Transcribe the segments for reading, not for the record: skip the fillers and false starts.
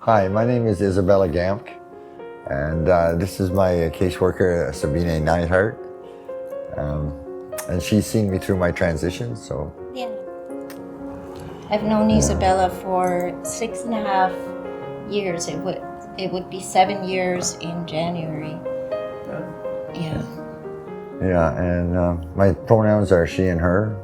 Hi, my name is Isabella Gamk, and this is my caseworker, Sabine Neidhart. And she's seen me through my transition, so. Yeah. I've known Isabella for 6.5 years. It would be 7 years in January. Yeah. Yeah, and my pronouns are she and her.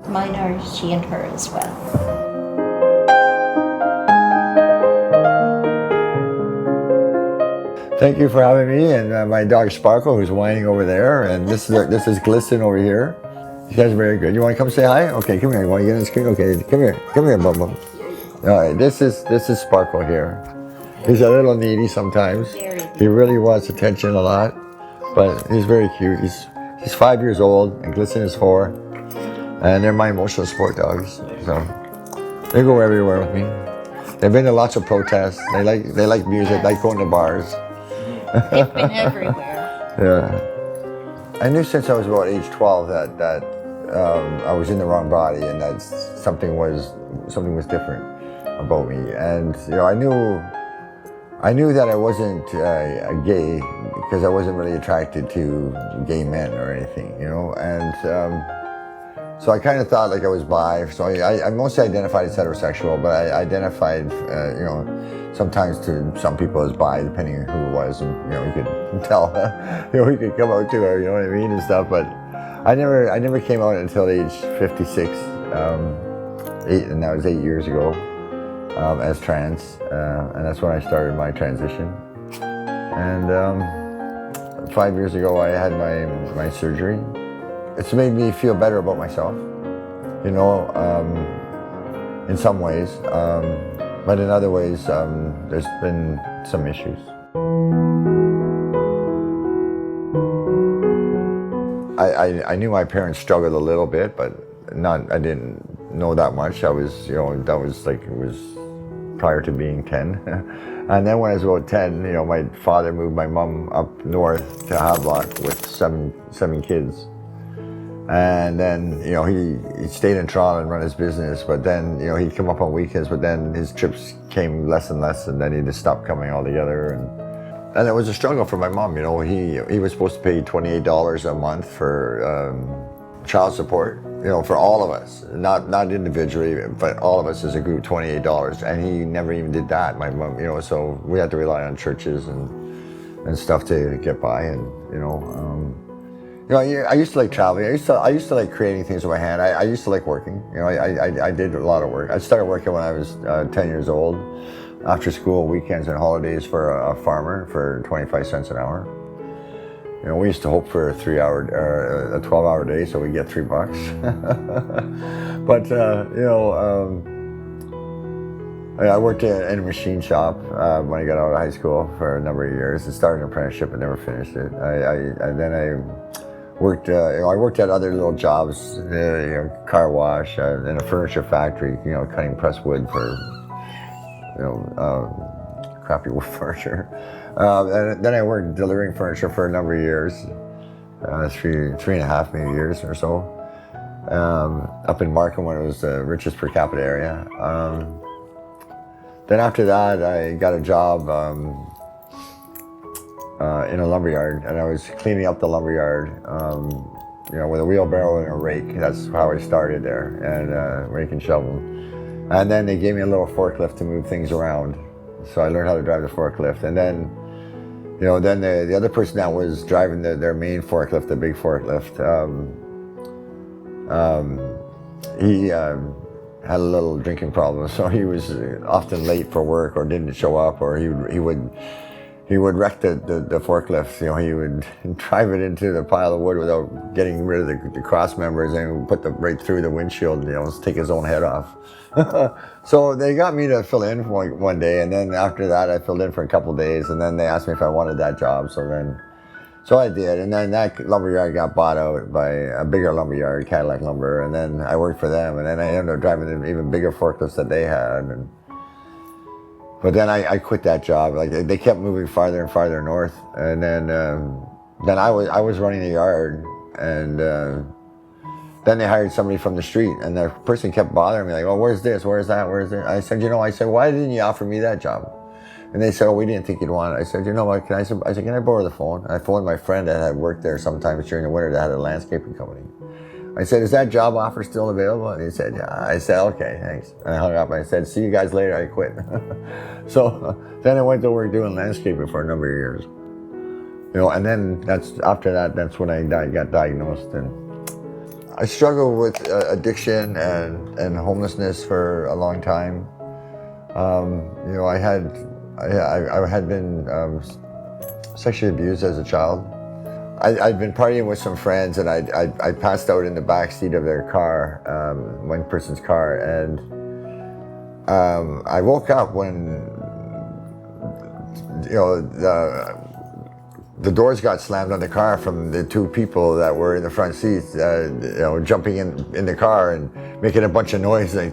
Mine are she and her as well. Thank you for having me, and my dog Sparkle, who's whining over there, and this is Glisten over here. You guys are very good. You want to come say hi? Okay, come here. You want to get in the screen? Okay, come here, Bum Bum. All right, this is Sparkle here. He's a little needy sometimes. He really wants attention a lot, but he's very cute. He's 5 years old, and Glisten is 4, and they're my emotional support dogs. So they go everywhere with me. They've been to lots of protests. They like music, like going to bars. They've been everywhere. Yeah. I knew since I was about age 12 that I was in the wrong body, and that something was different about me. And I knew that I wasn't gay because I wasn't really attracted to gay men or anything, And so I kind of thought like I was bi. So I mostly identified as heterosexual, but I identified, sometimes to some people as bi, depending on who it was, and you could tell, you could come out to her, you know what I mean, and stuff. But I never came out until age 56, and that was 8 years ago, as trans, and that's when I started my transition. And 5 years ago, I had my surgery. It's made me feel better about myself, in some ways. But in other ways, there's been some issues. I knew my parents struggled a little bit, but I didn't know that much. That was it was prior to being 10. And then when I was about 10, my father moved my mom up north to Havelock with seven kids. And then, he stayed in Toronto and run his business, but then, he'd come up on weekends, but then his trips came less and less, and then he just stopped coming altogether. And it was a struggle for my mom, he was supposed to pay $28 a month for child support, for all of us, not individually, but all of us as a group, $28, and he never even did that, my mom, so we had to rely on churches and stuff to get by, and, I used to like traveling. I used to like creating things with my hand. I used to like working. I did a lot of work. I started working when I was 10 years old, after school, weekends and holidays for a farmer for 25 cents an hour. We used to hope for a 12-hour day, so we get $3. But I worked in a machine shop when I got out of high school for a number of years. I started an apprenticeship and never finished it. I worked at other little jobs, car wash, in a furniture factory, cutting pressed wood for, crappy wood furniture. And then I worked delivering furniture for a number of years, 3.5 maybe years or so, up in Markham when it was the richest per capita area. Then after that, I got a job in a lumberyard, and I was cleaning up the lumberyard, with a wheelbarrow and a rake. That's how I started there, and rake and shovel. And then they gave me a little forklift to move things around, so I learned how to drive the forklift. And then, the other person that was driving their main forklift, the big forklift, he had a little drinking problem, so he was often late for work or didn't show up, or he would wreck the forklift. He would drive it into the pile of wood without getting rid of the cross members, and put them right through the windshield, take his own head off. So they got me to fill in for one day, and then after that I filled in for a couple of days, and then they asked me if I wanted that job, so I did. And then that lumberyard got bought out by a bigger lumberyard, Cadillac Lumber, and then I worked for them, and then I ended up driving the even bigger forklifts that they had. But then I quit that job. Like they kept moving farther and farther north, and then I was running the yard, and Then they hired somebody from the street, and the person kept bothering me, like, oh, where's this, where's that, where's that? I said, why didn't you offer me that job? And they said, oh, we didn't think you'd want it. I said, you know what, can I borrow the phone? And I phoned my friend that had worked there sometimes during the winter that had a landscaping company. I said, is that job offer still available? And he said, yeah. I said, okay, thanks. And I hung up and I said, see you guys later, I quit. So then I went to work doing landscaping for a number of years. And then after that, that's when I got diagnosed. And I struggled with addiction and homelessness for a long time. I had been sexually abused as a child. I'd been partying with some friends, and I passed out in the back seat of their car, one person's car, and I woke up when the doors got slammed on the car from the two people that were in the front seats, jumping in the car and making a bunch of noise to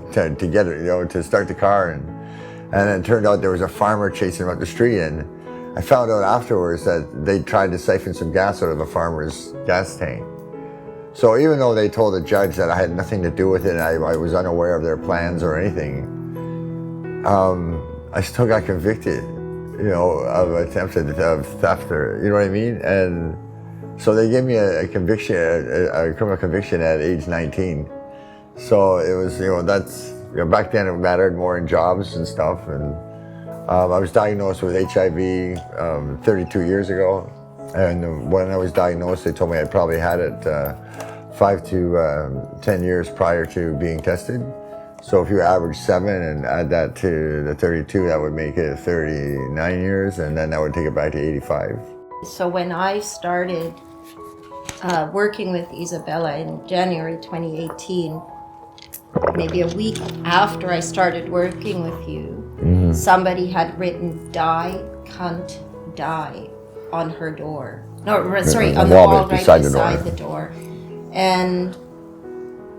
get it, to start the car, and then it turned out there was a farmer chasing him up the street, and I found out afterwards that they tried to siphon some gas out of a farmer's gas tank. So even though they told the judge that I had nothing to do with it, and I was unaware of their plans or anything, I still got convicted, of attempted theft, or, you know what I mean? And so they gave me a conviction, a criminal conviction at age 19. So it was, back then it mattered more in jobs and stuff. And I was diagnosed with HIV 32 years ago. And when I was diagnosed, they told me I probably had it 5 to 10 years prior to being tested. So if you average 7 and add that to the 32, that would make it 39 years, and then that would take it back to 85. So when I started working with Isabella in January 2018, maybe a week after I started working with you, somebody had written "Die, cunt, die" on her door. No, sorry, on the wall right beside the door. And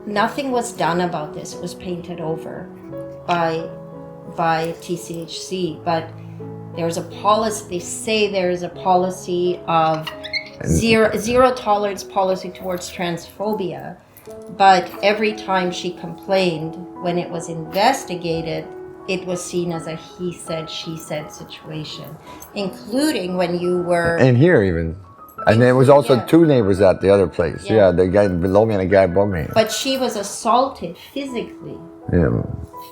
nothing was done about this. It was painted over by TCHC, but there's a policy. They say there is a policy of zero tolerance policy towards transphobia, but every time she complained, when it was investigated, it was seen as a he said, she said situation, including when you were... And here even. And there was also 2 neighbors at the other place. Yeah, the guy below me and the guy above me. But she was assaulted physically. Yeah.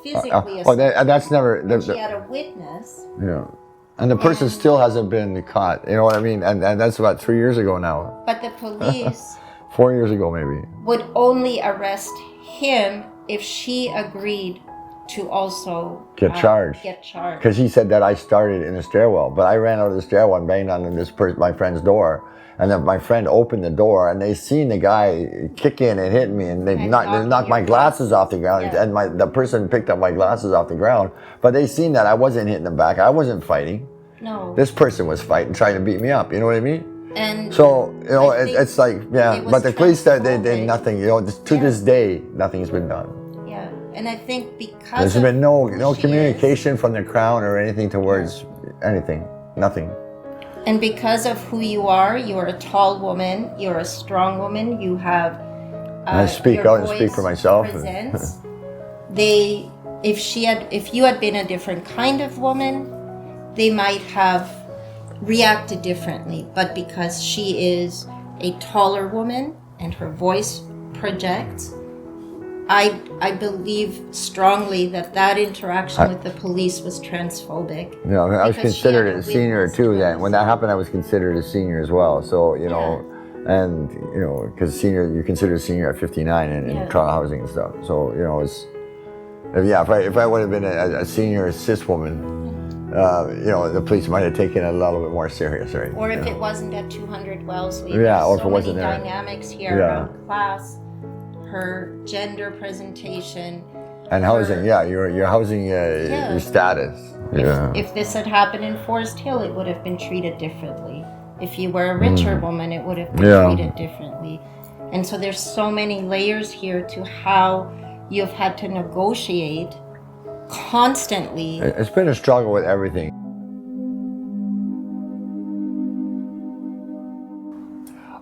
Physically assaulted. That's never... She had a witness. Yeah. And the person still hasn't been caught. You know what I mean? And that's about 3 years ago now. But the police... 4 years ago, maybe. Would only arrest him if she agreed to also... Get charged. Because he said that I started in the stairwell. But I ran out of the stairwell and banged on my friend's door. And then my friend opened the door, and they seen the guy kick in and hit me, and they knocked my glasses off the ground, and the person picked up my glasses off the ground. But they seen that I wasn't hitting them back. I wasn't fighting. No. This person was fighting, trying to beat me up. You know what I mean? And so it's like but the police said they did nothing. To this day, nothing's been done. Yeah, and I think because there's been no communication from the Crown or anything towards anything. Nothing. And because of who you are a tall woman, you're a strong woman, you have I speak out and speak for myself. If you had been a different kind of woman, they might have reacted differently. But because she is a taller woman and her voice projects, I believe strongly that interaction with the police was transphobic. I was considered a senior too. Then when that happened, I was considered a senior as well. So and because you're considered a senior at 59 in trial housing and stuff. So if I would have been a senior cis woman, the police might have taken it a little bit more serious, right? Or if it wasn't at 200 Wellesley. Or if it wasn't there. Dynamics here around class. Her gender presentation and housing, your housing, your status. If this had happened in Forest Hill, it would have been treated differently. If you were a richer woman, it would have been treated differently. And so there's so many layers here to how you've had to negotiate constantly. It's been a struggle with everything.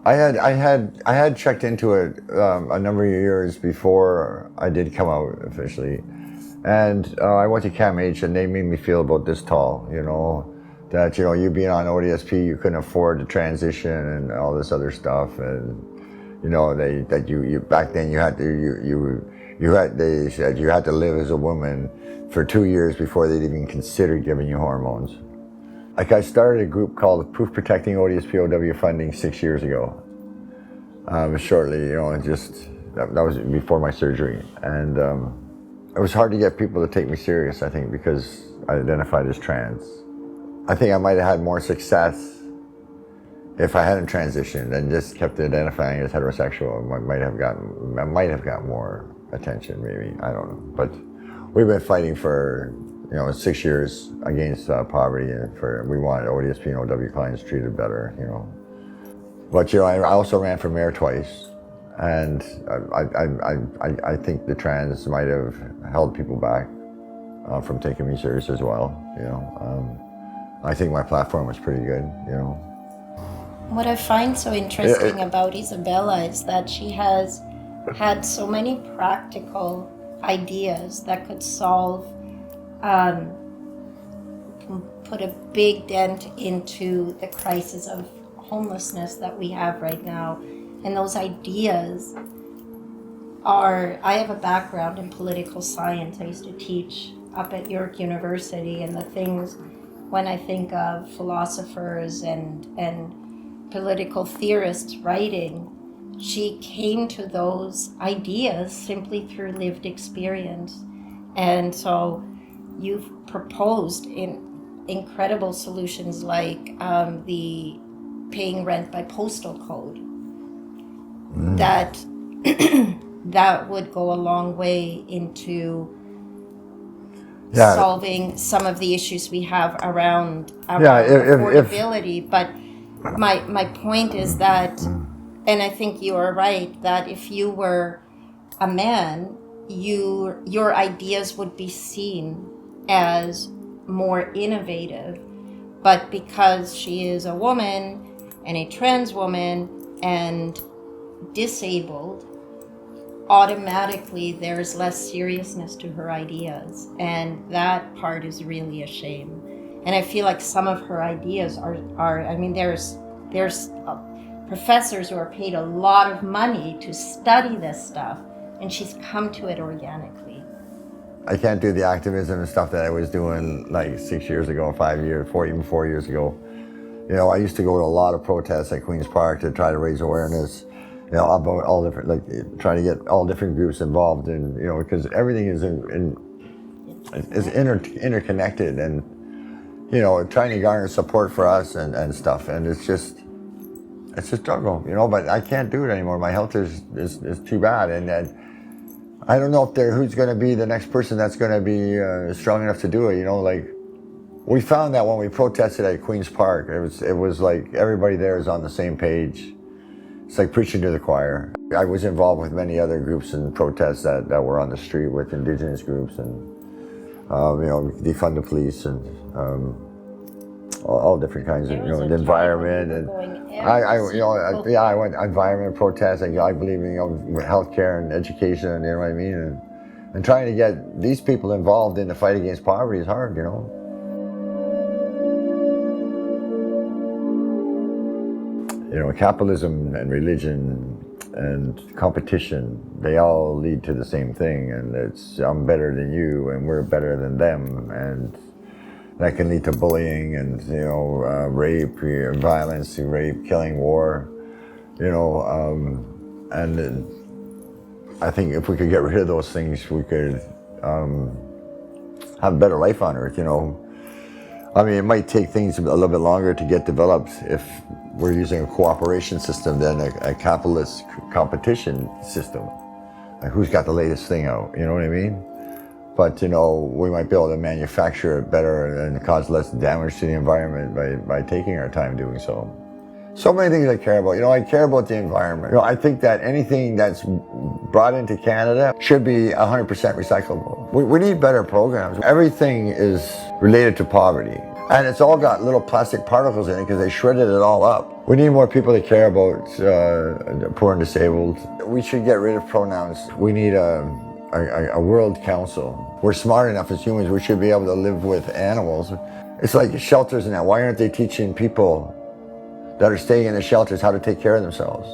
I had checked into it a number of years before I did come out officially, and I went to CAMH and they made me feel about this tall, you know, that you being on ODSP you couldn't afford to transition and all this other stuff, and that you back then you had to they said you had to live as a woman for 2 years before they'd even consider giving you hormones. Like I started a group called Proof Protecting ODSPOW Funding 6 years ago. Shortly, that was before my surgery, and it was hard to get people to take me serious. I think because I identified as trans. I think I might have had more success if I hadn't transitioned and just kept identifying as heterosexual. I might have gotten more attention, maybe. I don't know, but we've been fighting for 6 years against poverty, and we wanted ODSP and OW clients treated better, But I also ran for mayor twice, and I think the trans might have held people back from taking me serious as well. I think my platform was pretty good. What I find so interesting about Isabella is that she has had so many practical ideas that could solve, put a big dent into the crisis of homelessness that we have right now. And those ideas I have a background in political science. I used to teach up at York University, and the things, when I think of philosophers and political theorists writing, she came to those ideas simply through lived experience. And so you've proposed incredible solutions like the paying rent by postal code. That that would go a long way into solving some of the issues we have around affordability. But my point is that, and I think you are right, that if you were a man, your ideas would be seen as more innovative. But because she is a woman and a trans woman and disabled, automatically there's less seriousness to her ideas, and that part is really a shame. And I feel like some of her ideas are there's professors who are paid a lot of money to study this stuff, and she's come to it organically. I can't do the activism and stuff that I was doing like 6 years ago, 5 years, even 4 years ago. I used to go to a lot of protests at Queen's Park to try to raise awareness, about all different, like trying to get all different groups involved, and because everything is interconnected, and trying to garner support for us and stuff, and it's just a struggle, But I can't do it anymore. My health is too bad, and I don't know who's going to be the next person that's going to be strong enough to do it. Like we found that when we protested at Queen's Park, it was like everybody there is on the same page. It's like preaching to the choir. I was involved with many other groups and protests that were on the street with Indigenous groups and defund the police and all different kinds of the environment, and I went environment protests. I believe in healthcare and education, you know what I mean, and trying to get these people involved in the fight against poverty is hard, Capitalism and religion and competition, they all lead to the same thing, and it's I'm better than you and we're better than them, and that can lead to bullying and rape, violence, killing, war, and I think if we could get rid of those things, we could have a better life on Earth. It might take things a little bit longer to get developed if we're using a cooperation system than a capitalist competition system. Like who's got the latest thing out, you know what I mean? But, we might be able to manufacture it better and cause less damage to the environment by taking our time doing so. So many things I care about. I care about the environment. I think that anything that's brought into Canada should be 100% recyclable. We need better programs. Everything is related to poverty. And it's all got little plastic particles in it because they shredded it all up. We need more people to care about poor and disabled. We should get rid of pronouns. We need a world council. We're smart enough as humans, we should be able to live with animals. It's like shelters and that. Why aren't they teaching people that are staying in the shelters how to take care of themselves?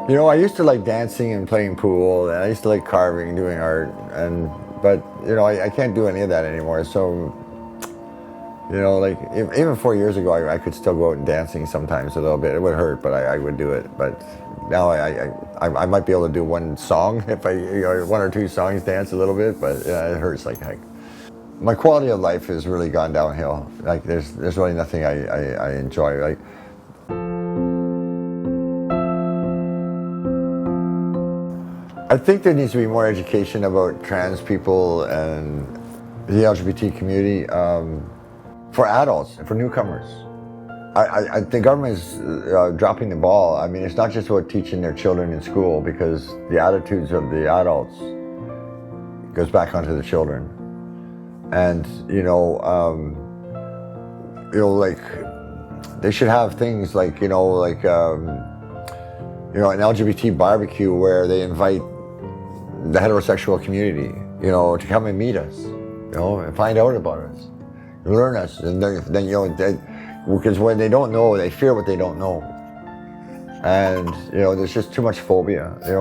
You know, I used to like dancing and playing pool, and I used to like carving, doing art, but you know, I can't do any of that anymore. So, you know, like even 4 years ago, I could still go out and dancing sometimes a little bit. It would hurt, but I would do it. But now I might be able to do one song if one or two songs dance a little bit, but it hurts like heck. My quality of life has really gone downhill. Like there's really nothing I enjoy. Like, I think there needs to be more education about trans people and the LGBT community for adults, for newcomers. I think government is dropping the ball. I mean, it's not just about teaching their children in school, because the attitudes of the adults goes back onto the children. And like they should have things like an LGBT barbecue where they invite the heterosexual community, to come and meet us, and find out about us, learn us, and then because when they don't know, they fear what they don't know, and there's just too much phobia. I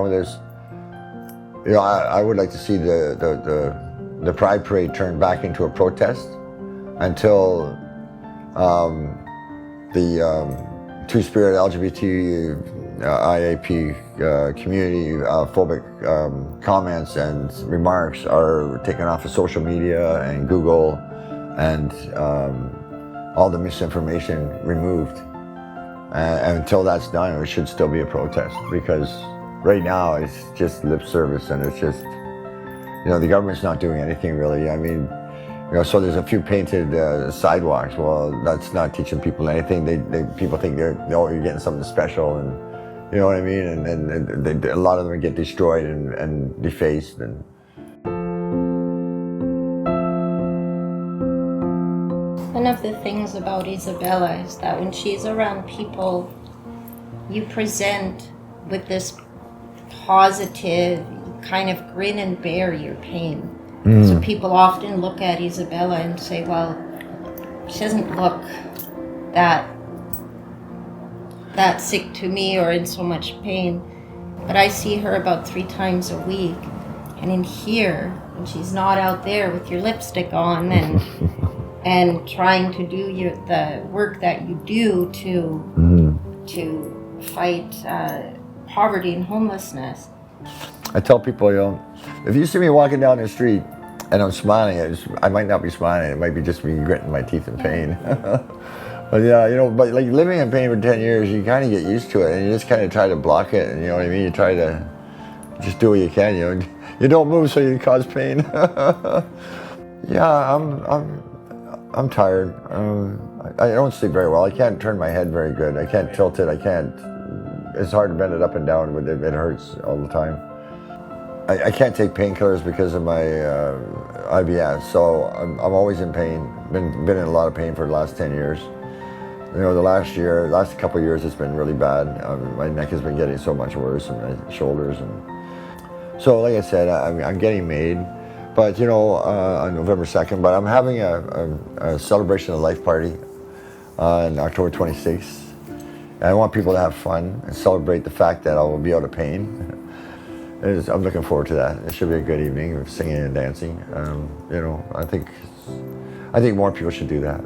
would like to see the Pride Parade turned back into a protest until the Two-Spirit LGBT IAP community phobic comments and remarks are taken off of social media and Google, and all the misinformation removed. And until that's done, it should still be a protest, because right now it's just lip service, and it's just, the government's not doing anything really. I mean, so there's a few painted sidewalks. Well, that's not teaching people anything. People think you're getting something special, and you know what I mean? And a lot of them get destroyed and defaced. And one of the things about Isabella is that when she's around people, you present with this positive, kind of grin and bear your pain. So people often look at Isabella and say, well, she doesn't look that sick to me or in so much pain. But I see her about 3 times a week. And in here, when she's not out there with your lipstick on and trying to do the work that you do to fight poverty and homelessness. I tell people, if you see me walking down the street and I'm smiling, I might not be smiling. It might be just me gritting my teeth in pain. But yeah, but like living in pain for 10 years, you kind of get used to it, and you just kind of try to block it. And you know what I mean? You try to just do what you can. You don't move so you cause pain. Yeah, I'm tired. I don't sleep very well. I can't turn my head very good. I can't tilt it. It's hard to bend it up and down, but it hurts all the time. I can't take painkillers because of my IBS, so I'm always in pain. Been in a lot of pain for the last 10 years. The last couple of years, it's been really bad. My neck has been getting so much worse, and my shoulders. And so, like I said, I'm getting made. But on November 2nd, but I'm having a celebration of life party on October 26th. And I want people to have fun and celebrate the fact that I will be out of pain. I'm looking forward to that. It should be a good evening of singing and dancing. I think more people should do that.